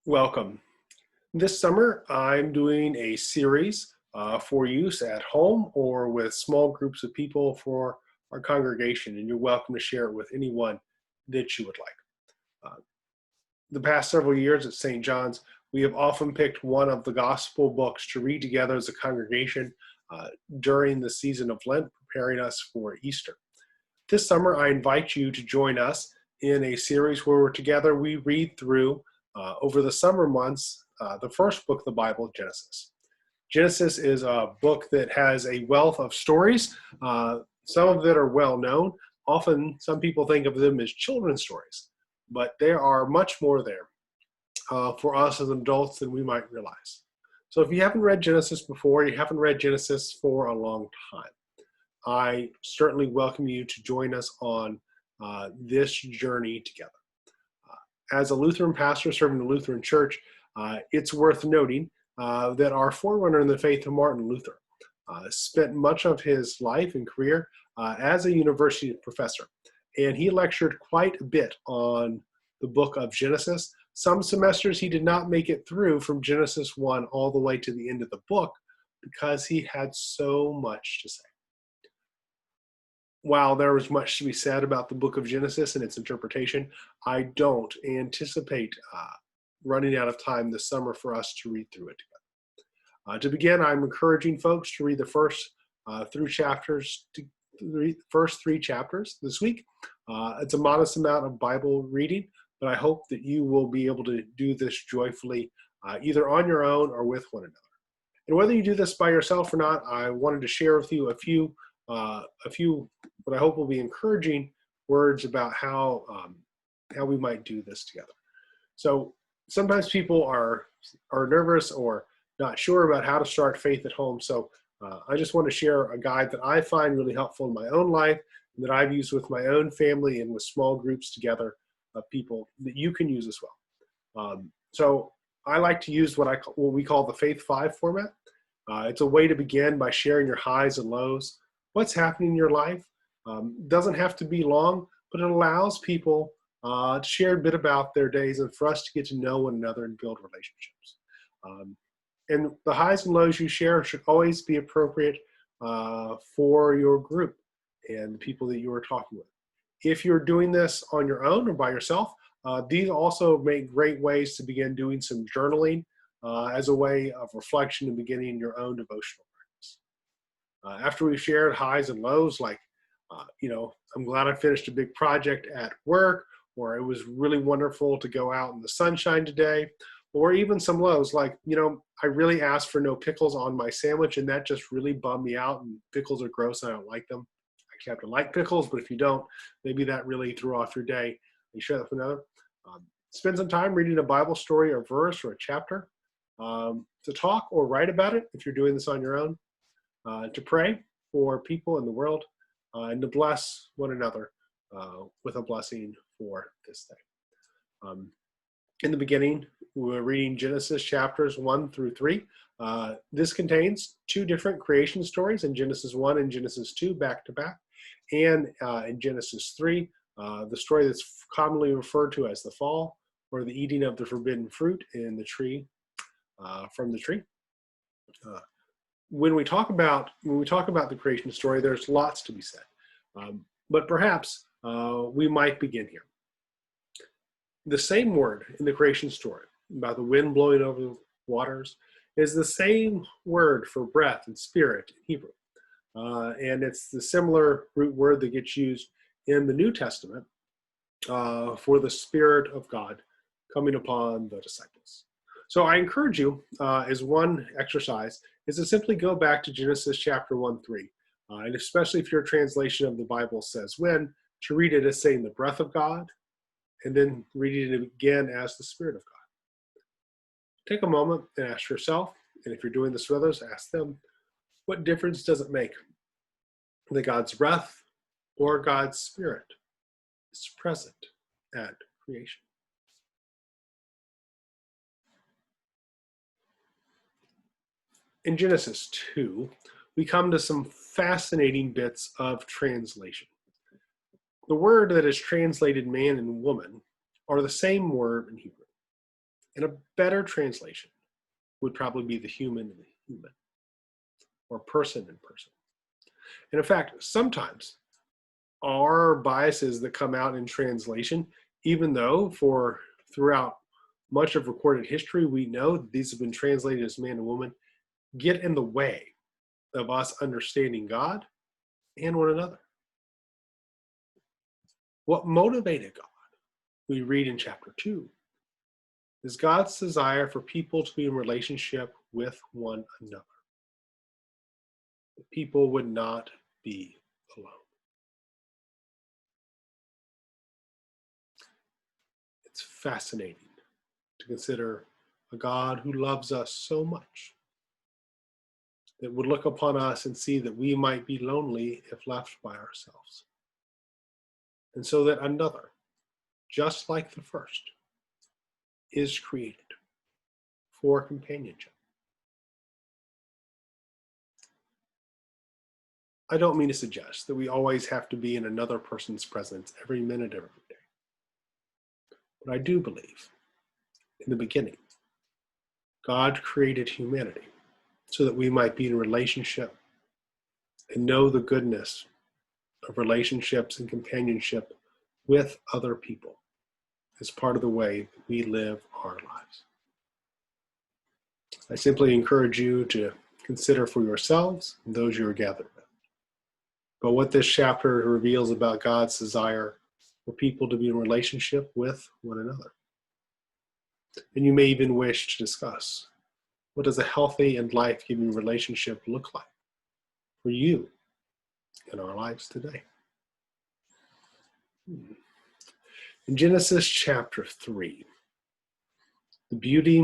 Welcome. This summer, I'm doing a series for use at home or with small groups of people for our congregation, and you're welcome to share it with anyone that you would like. The past several years at St. John's, we have often picked one of the gospel books to read together as a congregation during the season of Lent, preparing us for Easter. This summer, I invite you to join us in a series where we're together. We read through over the summer months the first book of the Bible, Genesis. Genesis is a book that has a wealth of stories. Some of that are well known. Often, some people think of them as children's stories, but there are much more there for us as adults than we might realize. So if you haven't read Genesis before, you haven't read Genesis for a long time, I certainly welcome you to join us on this journey together. As a Lutheran pastor serving the Lutheran Church, it's worth noting that our forerunner in the faith, Martin Luther, spent much of his life and career as a university professor. And he lectured quite a bit on the book of Genesis. Some semesters he did not make it through from Genesis 1 all the way to the end of the book because he had so much to say. While there was much to be said about the book of Genesis and its interpretation, I don't anticipate running out of time this summer for us to read through it together. To begin, I'm encouraging folks to read the first first three chapters this week. It's a modest amount of Bible reading, but I hope that you will be able to do this joyfully, either on your own or with one another. And whether you do this by yourself or not, I wanted to share with you a few what I hope will be encouraging words about how we might do this together. So sometimes people are nervous or not sure about how to start faith at home. So I just want to share a guide that I find really helpful in my own life and that I've used with my own family and with small groups together of people that you can use as well. So I like to use what we call the Faith 5 format. It's a way to begin by sharing your highs and lows, what's happening in your life. Doesn't have to be long, but it allows people to share a bit about their days and for us to get to know one another and build relationships. And the highs and lows you share should always be appropriate for your group and the people that you are talking with. If you're doing this on your own or by yourself, these also make great ways to begin doing some journaling as a way of reflection and beginning your own devotional practice. After we've shared highs and lows, like, I'm glad I finished a big project at work, or it was really wonderful to go out in the sunshine today, or even some lows like, I really asked for no pickles on my sandwich and that just really bummed me out, and pickles are gross and I don't like them. Actually, I have to like pickles, but if you don't, maybe that really threw off your day. You share that with another. Spend some time reading a Bible story or verse or a chapter, to talk or write about it if you're doing this on your own, to pray for people in the world, and to bless one another with a blessing for this day. In the beginning, we're reading Genesis chapters 1 through 3. This contains two different creation stories in Genesis 1 and Genesis 2 back to back. And in Genesis 3, the story that's commonly referred to as the fall, or the eating of the forbidden fruit in the tree, from the tree. When we talk about the creation story, there's lots to be said, but perhaps we might begin here. The same word in the creation story about the wind blowing over the waters is the same word for breath and spirit in Hebrew, and it's the similar root word that gets used in the New Testament for the Spirit of God coming upon the disciples. So I encourage you, as one exercise, is to simply go back to Genesis chapter 1-3. And especially if your translation of the Bible says when, to read it as saying the breath of God, and then reading it again as the Spirit of God. Take a moment and ask yourself, and if you're doing this with others, ask them, what difference does it make that God's breath or God's Spirit is present at creation? In Genesis 2, we come to some fascinating bits of translation. The word that is translated man and woman are the same word in Hebrew. And a better translation would probably be the human and the human, or person and person. And in fact, sometimes our biases that come out in translation, even though throughout much of recorded history, we know that these have been translated as man and woman, get in the way of us understanding God and one another. What motivated God, we read in chapter 2, is God's desire for people to be in relationship with one another. That people would not be alone. It's fascinating to consider a God who loves us so much that would look upon us and see that we might be lonely if left by ourselves. And so that another, just like the first, is created for companionship. I don't mean to suggest that we always have to be in another person's presence every minute of every day. But I do believe, in the beginning, God created humanity so that we might be in relationship and know the goodness of relationships and companionship with other people as part of the way that we live our lives. I simply encourage you to consider for yourselves and those you are gathered with. But what this chapter reveals about God's desire for people to be in relationship with one another. And you may even wish to discuss, what does a healthy and life-giving relationship look like for you in our lives today? In Genesis chapter 3, the beauty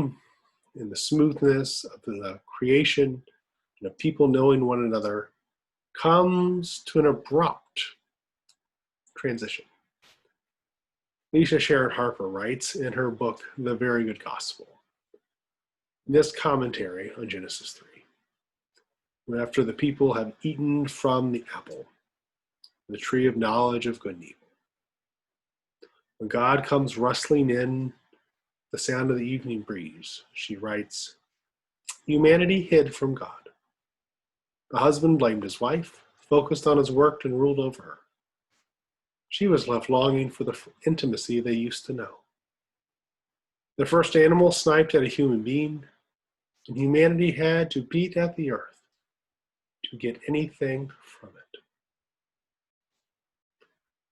and the smoothness of the creation and of people knowing one another comes to an abrupt transition. Alicia Sharon Harper writes in her book, The Very Good Gospel, this commentary on Genesis 3. When after the people have eaten from the apple, the tree of knowledge of good and evil, when God comes rustling in the sound of the evening breeze, she writes, humanity hid from God. The husband blamed his wife, focused on his work, and ruled over her. She was left longing for the intimacy they used to know. The first animal sniped at a human being, and humanity had to beat at the earth to get anything from it.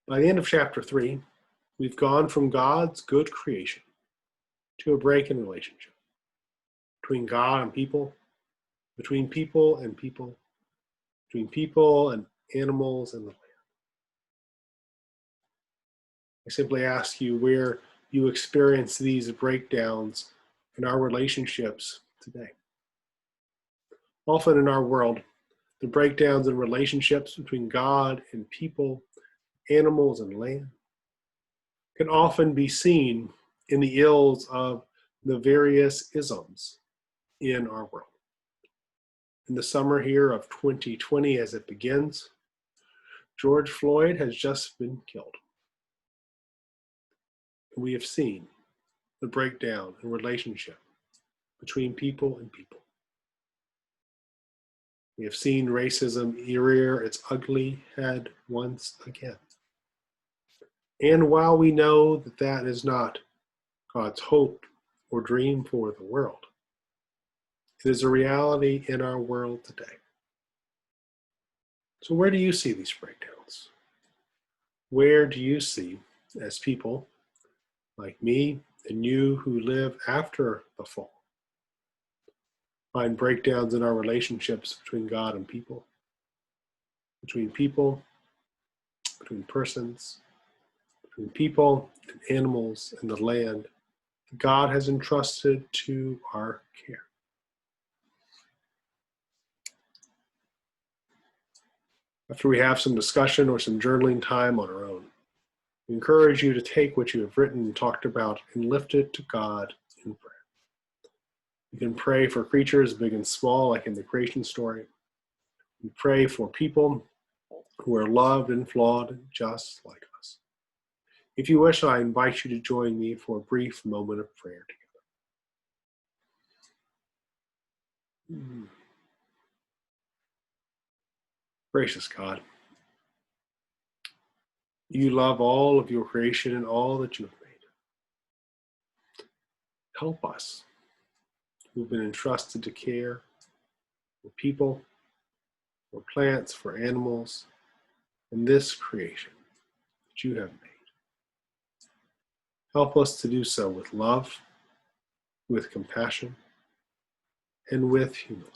By the end of chapter 3, we've gone from God's good creation to a break in relationship between God and people, between people and people, between people and animals and the land. I simply ask you where you experience these breakdowns in our relationships today. Often in our world, the breakdowns in relationships between God and people, animals and land, can often be seen in the ills of the various isms in our world. In the summer here of 2020 as it begins, George Floyd has just been killed. And we have seen the breakdown in relationship between people and people. We have seen racism rear its ugly head once again. And while we know that that is not God's hope or dream for the world, it is a reality in our world today. So where do you see these breakdowns? Where do you see, as people like me and you who live after the fall, find breakdowns in our relationships between God and people, between persons, between people and animals and the land that God has entrusted to our care? After we have some discussion or some journaling time on our own, we encourage you to take what you have written and talked about and lift it to God in prayer. You can pray for creatures big and small, like in the creation story. We pray for people who are loved and flawed just like us. If you wish, I invite you to join me for a brief moment of prayer together. Mm. Gracious God, you love all of your creation and all that you have made. Help us who've been entrusted to care for people, for plants, for animals, in this creation that you have made. Help us to do so with love, with compassion, and with humility.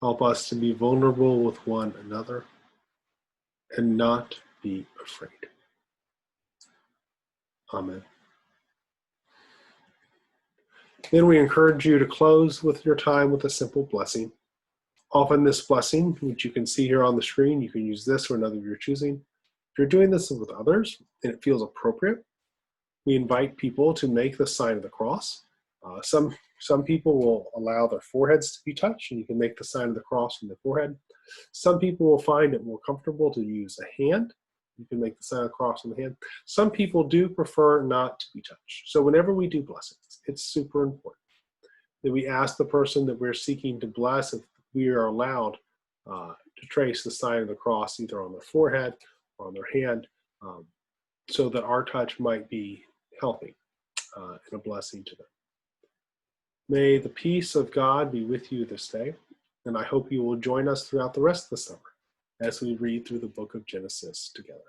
Help us to be vulnerable with one another and not be afraid. Amen. Then we encourage you to close with your time with a simple blessing. Often this blessing, which you can see here on the screen, you can use this or another of your choosing. If you're doing this with others and it feels appropriate, we invite people to make the sign of the cross. Some people will allow their foreheads to be touched, and you can make the sign of the cross from the forehead. Some people will find it more comfortable to use a hand. You can make the sign of the cross on the hand. Some people do prefer not to be touched. So whenever we do blessings, it's super important that we ask the person that we're seeking to bless if we are allowed to trace the sign of the cross either on their forehead or on their hand, so that our touch might be healthy and a blessing to them. May the peace of God be with you this day, and I hope you will join us throughout the rest of the summer as we read through the book of Genesis together.